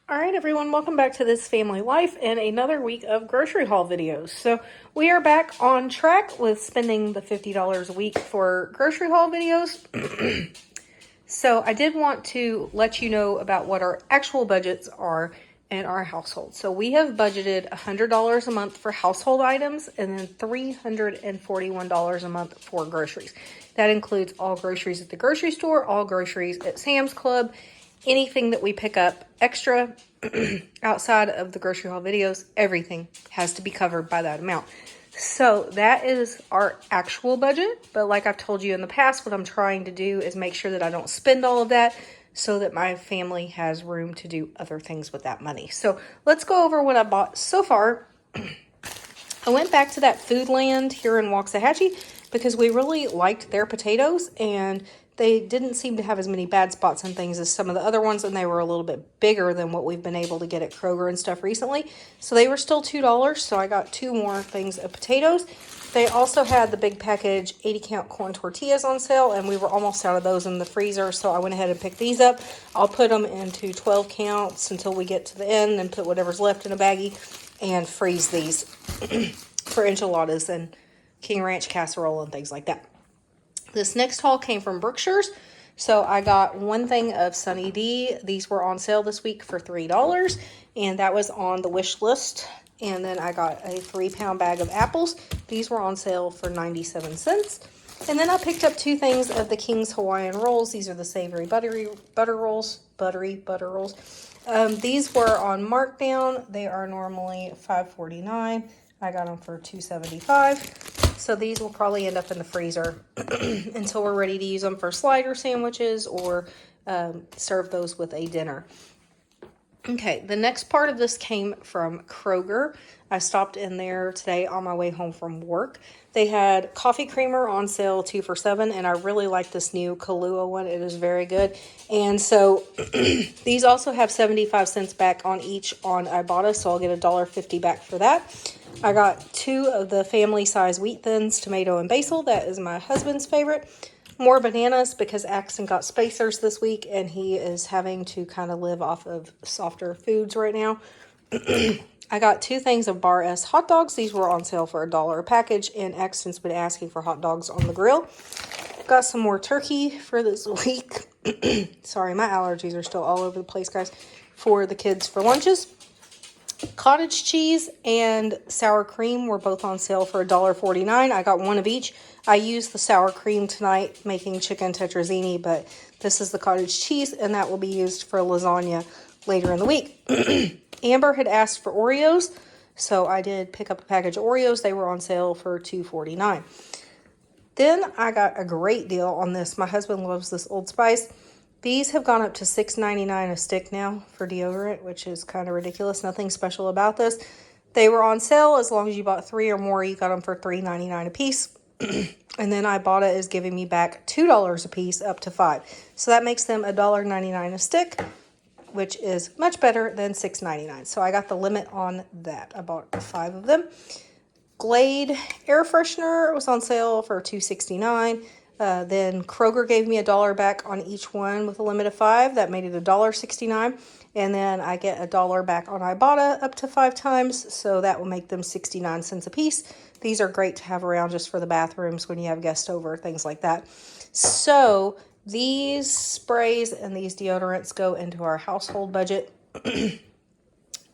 All right, everyone, welcome back to This Family Life and another week of grocery haul videos. So we are back on track with spending the $50 a week for grocery haul videos. So I did want to let you know about what our actual budgets are in our household. So we have budgeted $100 a month for household items and then $341 a month for groceries. That includes all groceries at the grocery store, all groceries at Sam's Club, anything that we pick up extra outside of the grocery haul videos, everything has to be covered by that amount. So that is our actual budget. But like I've told you in the past, what I'm trying to do is make sure that I don't spend all of that so that my family has room to do other things with that money. So let's go over what I bought so far. I went back to that Foodland here in Waxahachie because we really liked their potatoes and they didn't seem to have as many bad spots and things as some of the other ones, and they were a little bit bigger than what we've been able to get at Kroger and stuff recently. So they were still $2, so I got 2 more things of potatoes. They also had the big package 80-count corn tortillas on sale, and we were almost out of those in the freezer, so I went ahead and picked these up. I'll put them into 12 counts until we get to the end and put whatever's left in a baggie and freeze these for enchiladas and King Ranch casserole and things like that. This next haul came from Brookshire's. So I got one thing of Sunny D. These were on sale this week for $3, and that was on the wish list. And then I got a 3-pound bag of apples. These were on sale for 97 cents. And then I picked up 2 things of the King's Hawaiian rolls. These are the savory buttery butter rolls. These were on markdown. They are normally $5.49. I got them for $2.75. So these will probably end up in the freezer until we're ready to use them for slider sandwiches or serve those with a dinner. Okay, the next part of this came from Kroger. I stopped in there today on my way home from work. They had coffee creamer on sale 2 for $7, and I really like this new Kahlua one. It is very good. And so these also have 75 cents back on each on Ibotta, so I'll get $1.50 back for that. I got 2 of the family size wheat thins, tomato and basil. That is my husband's favorite. More bananas because Axton got spacers this week and he is having to kind of live off of softer foods right now. I got 2 things of Bar S hot dogs. These were on sale for $1 a package, and Axton's been asking for hot dogs on the grill. Got some more turkey for this week. Sorry, my allergies are still all over the place, guys. For the kids for lunches. Cottage cheese and sour cream were both on sale for $1.49. I got 1 of each. I used the sour cream tonight making chicken tetrazzini, but this is the cottage cheese, and that will be used for lasagna later in the week. Amber had asked for Oreos, so I did pick up a package of Oreos. They were on sale for $2.49. Then I got a great deal on this. My husband loves this Old Spice. These have gone up to $6.99 a stick now for deodorant, which is kind of ridiculous. Nothing special about this. They were on sale. As long as you bought 3 or more, you got them for $3.99 a piece. And then Ibotta is giving me back $2 a piece up to 5. So that makes them $1.99 a stick, which is much better than $6.99. So I got the limit on that. I bought 5 of them. Glade air freshener was on sale for $2.69. Then Kroger gave me $1 back on each one with a limit of 5. That made it $1.69. And then I get $1 back on Ibotta up to 5 times. So that will make them 69 cents a piece. These are great to have around just for the bathrooms when you have guests over, things like that. So these sprays and these deodorants go into our household budget.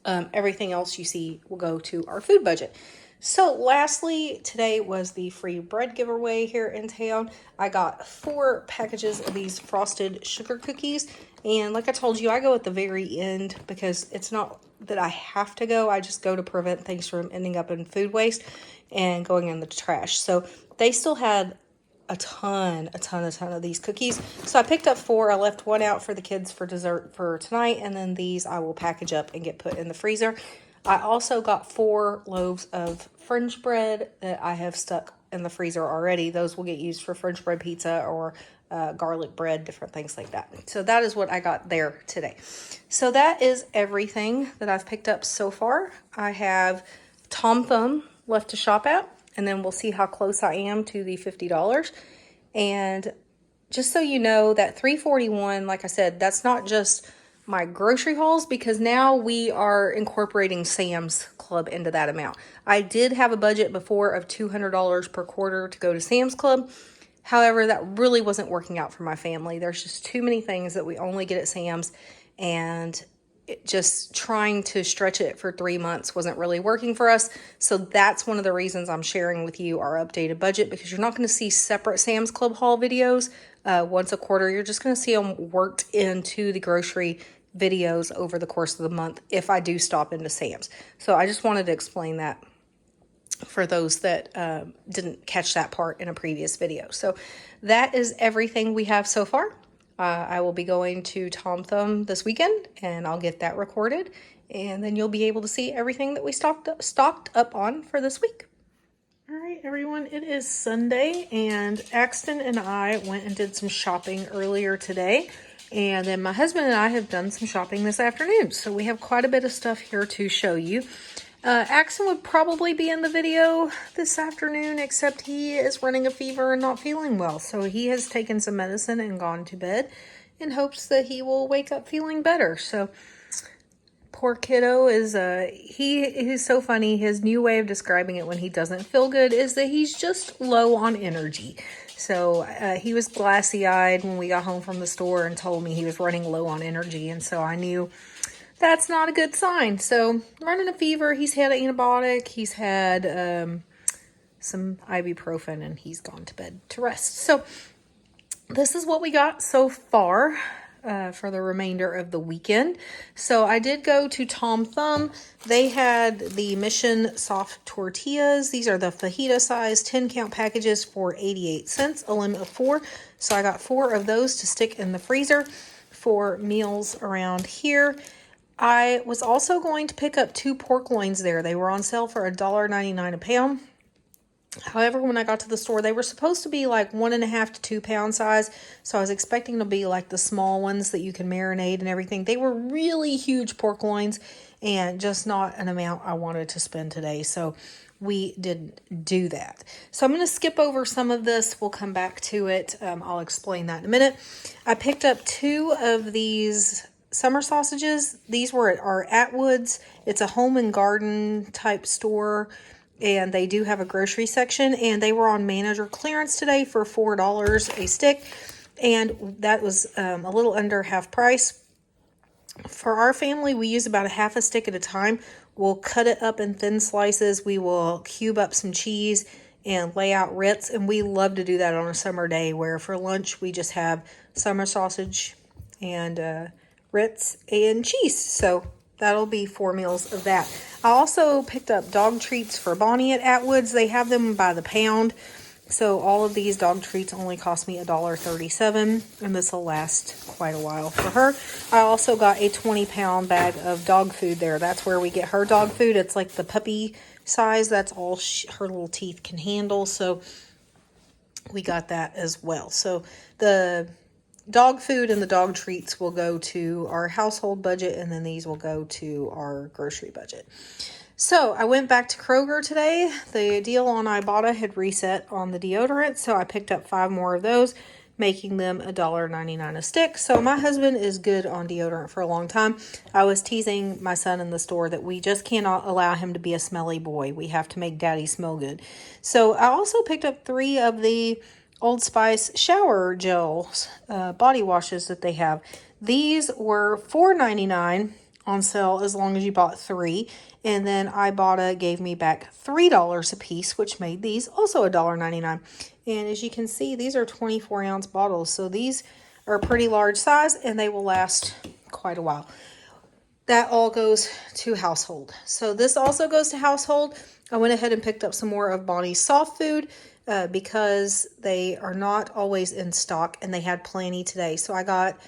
Everything else you see will go to our food budget. So lastly, today was the free bread giveaway here in town. I got 4 packages of these frosted sugar cookies. And like I told you, I go at the very end because it's not that I have to go. I just go to prevent things from ending up in food waste and going in the trash. So they still had a ton of these cookies. So I picked up 4. I left 1 out for the kids for dessert for tonight. And then these I will package up and get put in the freezer. I also got 4 loaves of French bread that I have stuck in the freezer already. Those will get used for French bread pizza or garlic bread, different things like that. So that is what I got there today. So that is everything that I've picked up so far. I have Tom Thumb left to shop at, and then we'll see how close I am to the $50. And just so you know, that $341, like I said, that's not just my grocery hauls because now we are incorporating Sam's Club into that amount. I did have a budget before of $200 per quarter to go to Sam's Club. However, that really wasn't working out for my family. There's just too many things that we only get at Sam's, and just trying to stretch it for 3 months wasn't really working for us. So that's one of the reasons I'm sharing with you our updated budget, because you're not going to see separate Sam's Club haul videos once a quarter. You're just going to see them worked into the grocery videos over the course of the month if I do stop into Sam's. So I just wanted to explain that for those that didn't catch that part in a previous video. So that is everything we have so far. I will be going to Tom Thumb this weekend, and I'll get that recorded, and then you'll be able to see everything that we stocked up on for this week. All right, everyone, it is Sunday, and Axton and I went and did some shopping earlier today, and then my husband and I have done some shopping this afternoon, so we have quite a bit of stuff here to show you. Axton would probably be in the video this afternoon, except he is running a fever and not feeling well. So he has taken some medicine and gone to bed in hopes that he will wake up feeling better. So poor kiddo is, he's so funny. His new way of describing it when he doesn't feel good is that he's just low on energy. So he was glassy-eyed when we got home from the store and told me he was running low on energy. And so I knew that's not a good sign. So running a fever, he's had an antibiotic, he's had some ibuprofen, and he's gone to bed to rest. So this is what we got so far for the remainder of the weekend. So I did go to Tom Thumb. They had the Mission Soft Tortillas. These are the fajita size 10 count packages for 88 cents, a limit of 4. So I got 4 of those to stick in the freezer for meals around here. I was also going to pick up 2 pork loins there. They were on sale for $1.99 a pound. However, when I got to the store, they were supposed to be like 1.5 to 2 pound size. So I was expecting to be like the small ones that you can marinate and everything. They were really huge pork loins and just not an amount I wanted to spend today. So we didn't do that. So I'm going to skip over some of this. We'll come back to it. I'll explain that in a minute. I picked up 2 of these summer sausages. These were at our Atwoods. It's a home and garden type store, and they do have a grocery section, and they were on manager clearance today for $4 a stick, and that was a little under half price. For our family, we use about a half a stick at a time. We'll cut it up in thin slices. We will cube up some cheese and lay out Ritz, and we love to do that on a summer day, where for lunch we just have summer sausage and Ritz and cheese. So that'll be 4 meals of that. I also picked up dog treats for Bonnie at Atwoods. They have them by the pound. So all of these dog treats only cost me $1.37, and this will last quite a while for her. I also got a 20-pound bag of dog food there. That's where we get her dog food. It's like the puppy size. That's all her little teeth can handle. So we got that as well. So the dog food and the dog treats will go to our household budget, and then these will go to our grocery budget. So I went back to Kroger today. The deal on Ibotta had reset on the deodorant, so I picked up 5 more of those, making them $1.99 a stick. So my husband is good on deodorant for a long time. I was teasing my son in the store that we just cannot allow him to be a smelly boy. We have to make daddy smell good. So I also picked up 3 of the Old Spice shower gels, body washes that they have. These were $4.99 on sale as long as you bought 3. And then Ibotta gave me back $3 a piece, which made these also $1.99. And as you can see, these are 24-ounce bottles. So these are a pretty large size, and they will last quite a while. That all goes to household. So this also goes to household. I went ahead and picked up some more of Bonnie's soft food because they are not always in stock, and they had plenty today. So I got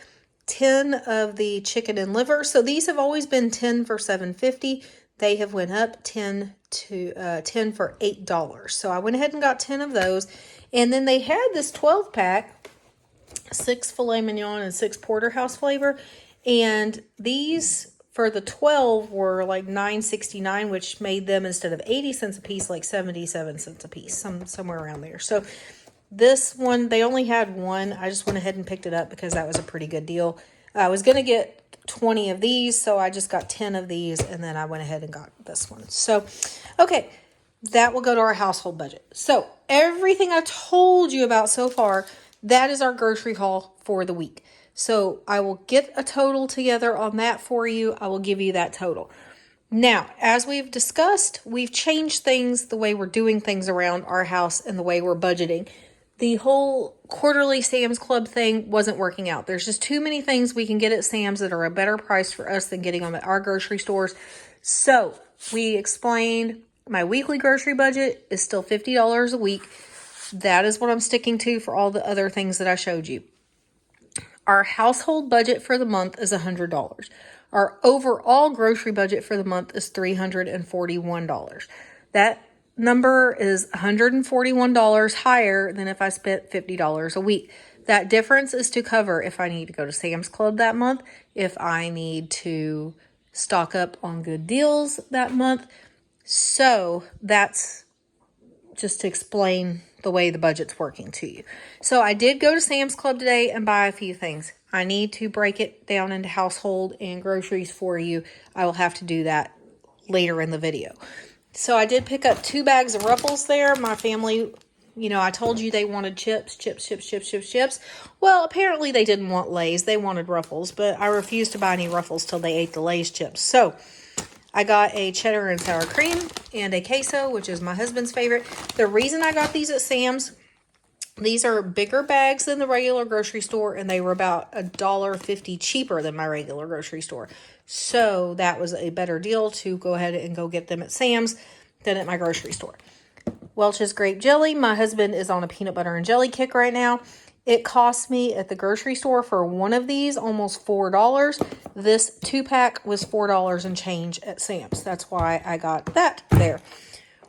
10 of the chicken and liver. So these have always been 10 for $7.50. They have went up 10 for $8. So I went ahead and got 10 of those. And then they had this 12-pack, 6 filet mignon and 6 porterhouse flavor. And these for the 12 were like $9.69, which made them, instead of 80 cents a piece, like 77 cents a piece, somewhere around there. So this one, they only had one. I just went ahead and picked it up because that was a pretty good deal. I was going to get 20 of these, so I just got 10 of these, and then I went ahead and got this one. So, okay, that will go to our household budget. So, everything I told you about so far, that is our grocery haul for the week. So, I will get a total together on that for you. I will give you that total. Now, as we've discussed, we've changed things, the way we're doing things around our house and the way we're budgeting. The whole quarterly Sam's Club thing wasn't working out. There's just too many things we can get at Sam's that are a better price for us than getting them at our grocery stores. So we explained my weekly grocery budget is still $50 a week. That is what I'm sticking to for all the other things that I showed you. Our household budget for the month is $100. Our overall grocery budget for the month is $341. That number is $141 higher than if I spent $50 a week. That difference is to cover if I need to go to Sam's Club that month, if I need to stock up on good deals that month. So that's just to explain the way the budget's working to you. So I did go to Sam's Club today and buy a few things. I need to break it down into household and groceries for you. I will have to do that later in the video. So I did pick up 2 bags of Ruffles there. My family, I told you they wanted chips. Well, apparently they didn't want Lay's. They wanted Ruffles, but I refused to buy any Ruffles till they ate the Lay's chips. So I got a cheddar and sour cream and a queso, which is my husband's favorite. The reason I got these at Sam's, these are bigger bags than the regular grocery store, and they were about $1.50 cheaper than my regular grocery store. So that was a better deal to go ahead and go get them at Sam's than at my grocery store. Welch's grape jelly. My husband is on a peanut butter and jelly kick right now. It cost me at the grocery store for one of these almost $4. This 2-pack was $4 and change at Sam's. That's why I got that there.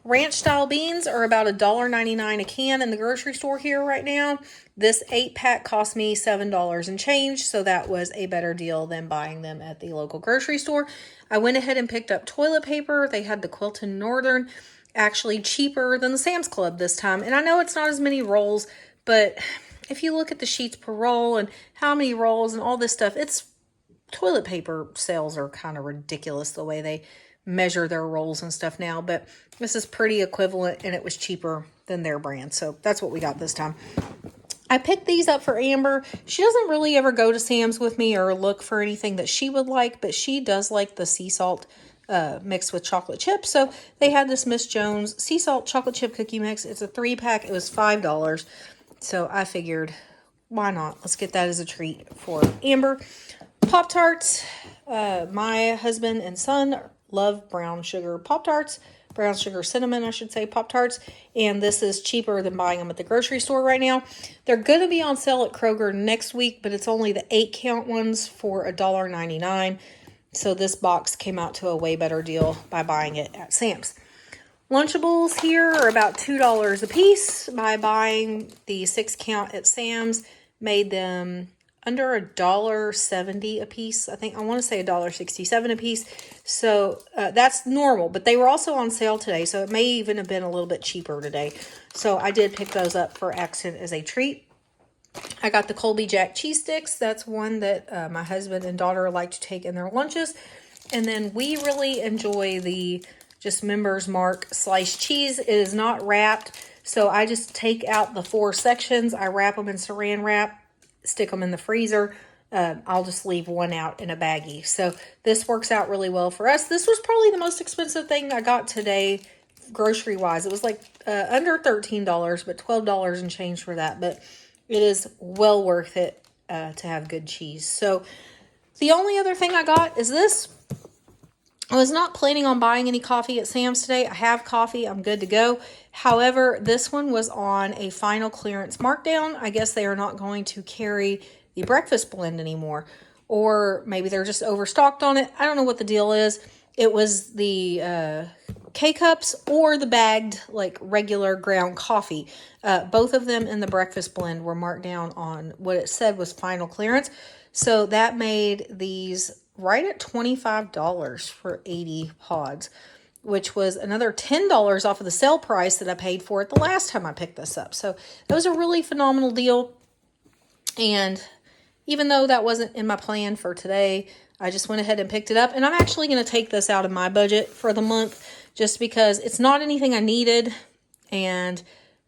Ranch style beans are about $1.99 a can in the grocery store here right now. This 8-pack cost me $7 and change, so that was a better deal than buying them at the local grocery store. I went ahead and picked up toilet paper. They had the Quilton Northern, actually cheaper than the Sam's Club this time. And I know it's not as many rolls, but if you look at the sheets per roll and how many rolls and all this stuff, toilet paper sales are kind of ridiculous the way they measure their rolls and stuff now, but this is pretty equivalent and it was cheaper than their brand. So that's what we got this time. I picked these up for Amber. She doesn't really ever go to Sam's with me or look for anything that she would like, but she does like the sea salt mixed with chocolate chips. So they had this Miss Jones sea salt chocolate chip cookie mix. It's a 3-pack. It was $5. So I figured, why not? Let's get that as a treat for Amber. Pop-Tarts. My husband and son love brown sugar Pop-Tarts. Brown sugar cinnamon, I should say, Pop-Tarts. And this is cheaper than buying them at the grocery store right now. They're going to be on sale at Kroger next week, but it's only the 8-count ones for $1.99. So this box came out to a way better deal by buying it at Sam's. Lunchables here are about $2 a piece. By buying the 6-count at Sam's, made them under $1.70 a piece. I want to say $1.67 a piece. So that's normal, but they were also on sale today, so it may even have been a little bit cheaper today. So I did pick those up for Accent as a treat. I got the Colby Jack cheese sticks. That's one that my husband and daughter like to take in their lunches. And then we really enjoy the just Members Mark sliced cheese. It is not wrapped, so I just take out the 4 sections. I wrap them in saran wrap, stick them in the freezer. I'll just leave one out in a baggie. So this works out really well for us. This was probably the most expensive thing I got today, grocery wise. It was like under $13, but $12 and change for that. But it is well worth it to have good cheese. So the only other thing I got is this. I was not planning on buying any coffee at Sam's today. I have coffee. I'm good to go. However, this one was on a final clearance markdown. I guess they are not going to carry the breakfast blend anymore. Or maybe they're just overstocked on it. I don't know what the deal is. It was the K-Cups or the bagged, like, regular ground coffee. Both of them in the breakfast blend were marked down on what it said was final clearance. So that made these right at $25 for 80 pods, which was another $10 off of the sale price that I paid for it the last time I picked this up. So it was a really phenomenal deal. And even though that wasn't in my plan for today, I just went ahead and picked it up. And I'm actually going to take this out of my budget for the month just because it's not anything I needed. And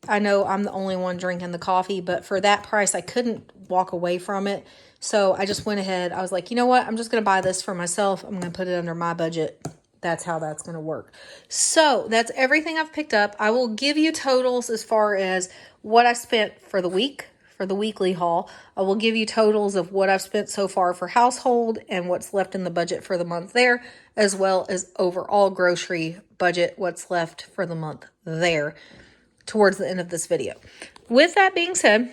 I know I'm the only one drinking the coffee, but for that price, I couldn't walk away from it. So I just went ahead. I was like, you know what? I'm just going to buy this for myself. I'm going to put it under my budget. That's how that's going to work. So that's everything I've picked up. I will give you totals as far as what I spent for the week, for the weekly haul. I will give you totals of what I've spent so far for household and what's left in the budget for the month there, as well as overall grocery budget, what's left for the month there towards the end of this video. With that being said,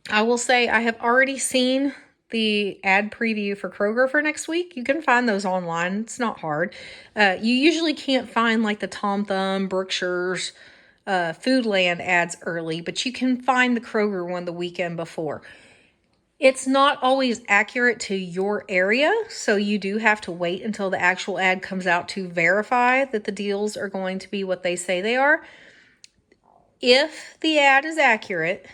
I will say I have already seen the ad preview for Kroger for next week. You can find those online. It's not hard. You usually can't find like the Tom Thumb, Brookshire's, Foodland ads early, but you can find the Kroger one the weekend before. It's not always accurate to your area, so you do have to wait until the actual ad comes out to verify that the deals are going to be what they say they are. If the ad is accurate,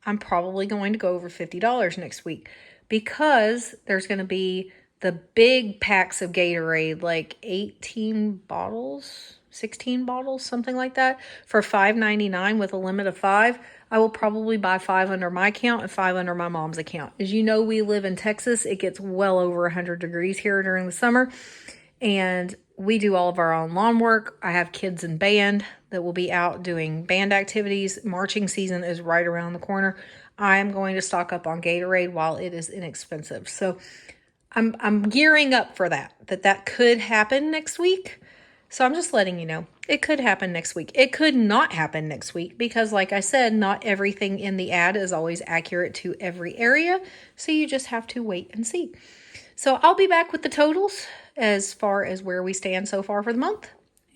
I'm probably going to go over $50 next week because there's going to be the big packs of Gatorade, like 18 bottles, 16 bottles, something like that, for $5.99 with a limit of 5. I will probably buy 5 under my account and 5 under my mom's account. As you know, we live in Texas. It gets well over 100 degrees here during the summer, and we do all of our own lawn work. I have kids in band that will be out doing band activities. Marching season is right around the corner. I'm going to stock up on Gatorade while it is inexpensive. So I'm gearing up for that could happen next week. So I'm just letting you know, it could happen next week. It could not happen next week because, like I said, not everything in the ad is always accurate to every area. So you just have to wait and see. So I'll be back with the totals as far as where we stand so far for the month.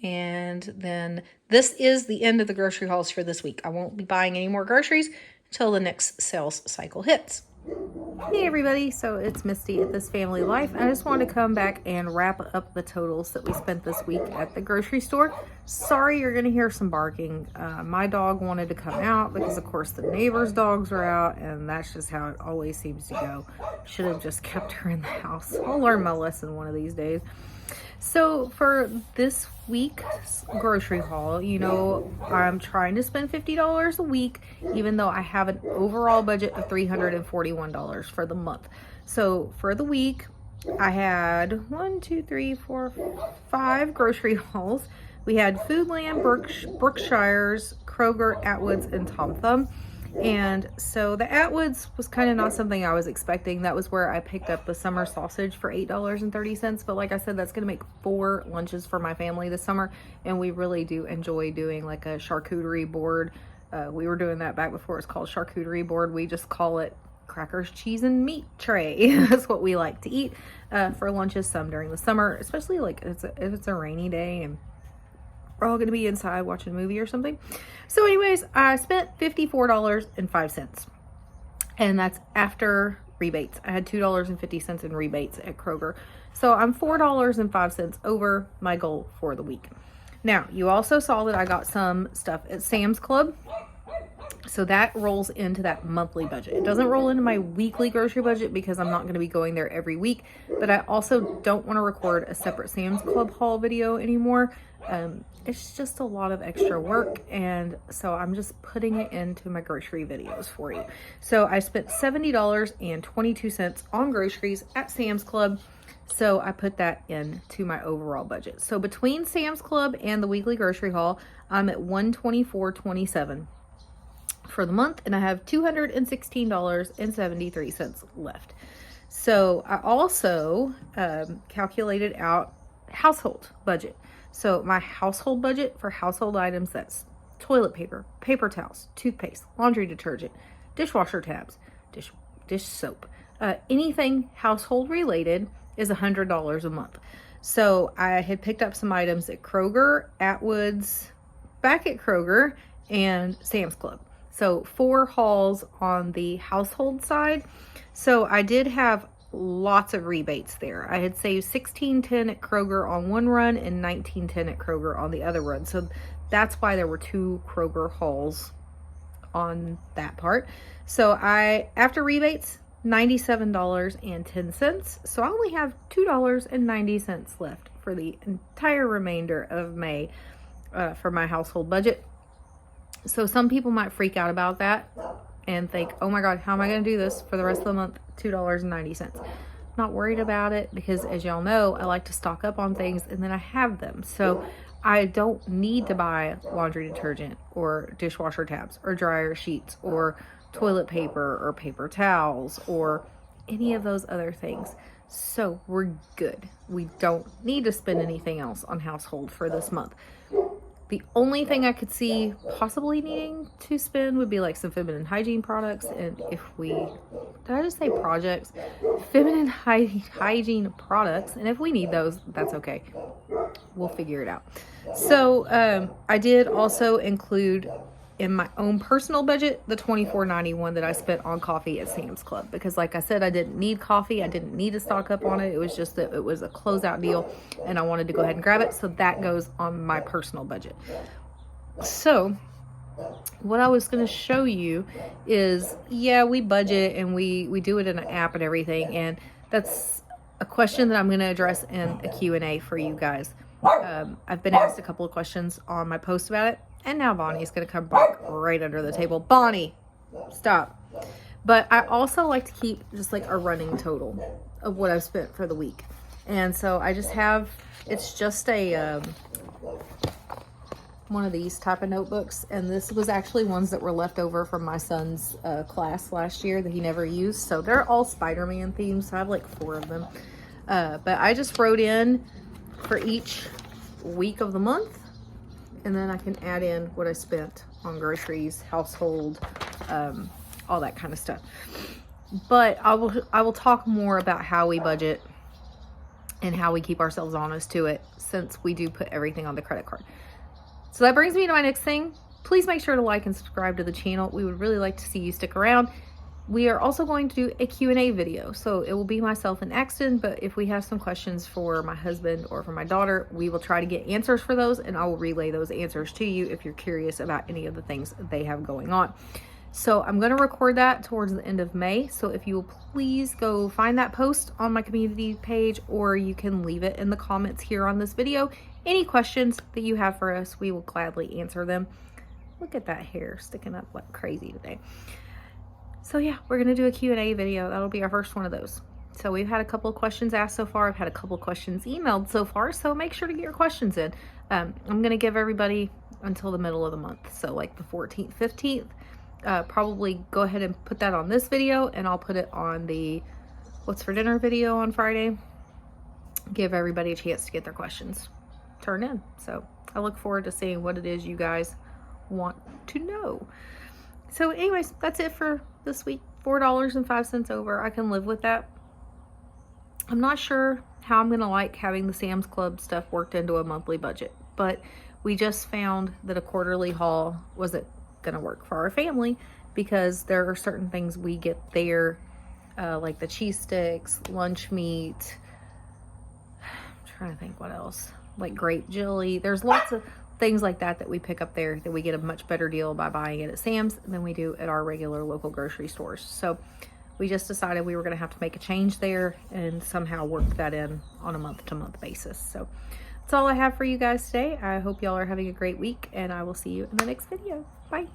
And then this is the end of the grocery hauls for this week. I won't be buying any more groceries until the next sales cycle hits. Hey everybody, so it's Misty at This Family Life. I just wanted to come back and wrap up the totals that we spent this week at the grocery store. Sorry you're going to hear some barking. My dog wanted to come out because of course the neighbor's dogs are out, and that's just how it always seems to go. Should have just kept her in the house. I'll learn my lesson one of these days. So for this week's grocery haul, you know, I'm trying to spend $50 a week, even though I have an overall budget of $341 for the month. So for the week, I had 5 grocery hauls. We had Foodland, Brookshire's, Kroger, Atwoods, and Tom Thumb. And so the Atwoods was kind of not something I was expecting. That was where I picked up the summer sausage for $8.30. But like I said, that's going to make 4 lunches for my family this summer. And we really do enjoy doing like a charcuterie board. We were doing that back before it's called charcuterie board. We just call it crackers, cheese, and meat tray. That's what we like to eat for lunches some during the summer, especially like if it's a rainy day and we're all going to be inside watching a movie or something. So anyways, I spent $54.05. And that's after rebates. I had $2.50 in rebates at Kroger. So I'm $4.05 over my goal for the week. Now, you also saw that I got some stuff at Sam's Club. So that rolls into that monthly budget. It doesn't roll into my weekly grocery budget because I'm not going to be going there every week. But I also don't want to record a separate Sam's Club haul video anymore. It's just a lot of extra work, and so I'm just putting it into my grocery videos for you. So I spent $70.22 on groceries at Sam's Club. So I put that into my overall budget. So between Sam's Club and the weekly grocery haul, I'm at $124.27 for the month, and I have $216.73 left. So I also calculated out household budget. So my household budget for household items, that's toilet paper, paper towels, toothpaste, laundry detergent, dishwasher tabs, dish soap, anything household related is $100 a month. So I had picked up some items at Kroger, Atwoods, back at Kroger, and Sam's Club. So 4 hauls on the household side. So I did have lots of rebates there. I had saved $16.10 at Kroger on one run and $19.10 at Kroger on the other run. So that's why there were 2 Kroger hauls on that part. So after rebates, $97.10. So I only have $2.90 left for the entire remainder of May for my household budget. So some people might freak out about that and think, oh my God, how am I going to do this for the rest of the month? $2.90. Not worried about it, because as y'all know, I like to stock up on things and then I have them. So I don't need to buy laundry detergent or dishwasher tabs or dryer sheets or toilet paper or paper towels or any of those other things. So we're good. We don't need to spend anything else on household for this month. The only thing I could see possibly needing to spend would be like some feminine hygiene products. And if we, did I just say projects? Feminine hygiene products. And if we need those, that's okay. We'll figure it out. So I did also include in my own personal budget the $24.91 that I spent on coffee at Sam's Club, because like I said, I didn't need coffee. I didn't need to stock up on it. It was just that it was a closeout deal and I wanted to go ahead and grab it. So that goes on my personal budget. So what I was going to show you is, yeah, we budget and we do it in an app and everything. And that's a question that I'm going to address in a Q&A for you guys. I've been asked a couple of questions on my post about it. And now Bonnie's going to come back right under the table. Bonnie, stop. But I also like to keep just like a running total of what I've spent for the week. And so I just have, it's just a, one of these type of notebooks. And this was actually ones that were left over from my son's class last year that he never used. So they're all Spider-Man themed. So I have like 4 of them. But I just wrote in for each week of the month. And then I can add in what I spent on groceries, household, all that kind of stuff. But I will talk more about how we budget and how we keep ourselves honest to it, since we do put everything on the credit card. So that brings me to my next thing. Please make sure to like and subscribe to the channel. We would really like to see you stick around. We are also going to do a Q&A video. So it will be myself and Axton, but if we have some questions for my husband or for my daughter, we will try to get answers for those, and I will relay those answers to you if you're curious about any of the things they have going on. So I'm going to record that towards the end of May. So if you will please go find that post on my community page, or you can leave it in the comments here on this video. Any questions that you have for us, we will gladly answer them. Look at that hair sticking up like crazy today. So yeah, we're going to do a Q&A video. That'll be our first one of those. So we've had a couple of questions asked so far. I've had a couple of questions emailed so far. So make sure to get your questions in. I'm going to give everybody until the middle of the month. So like the 14th, 15th, probably go ahead and put that on this video, and I'll put it on the What's for Dinner video on Friday. Give everybody a chance to get their questions turned in. So I look forward to seeing what it is you guys want to know. So anyways, that's it for this week. $4.05 over. I can live with that. I'm not sure how I'm going to like having the Sam's Club stuff worked into a monthly budget, but we just found that a quarterly haul wasn't going to work for our family, because there are certain things we get there, like the cheese sticks, lunch meat. I'm trying to think what else, like grape jelly. There's lots of things like that that we pick up there that we get a much better deal by buying it at Sam's than we do at our regular local grocery stores. So we just decided we were going to have to make a change there and somehow work that in on a month-to-month basis. So that's all I have for you guys today. I hope y'all are having a great week, and I will see you in the next video. Bye.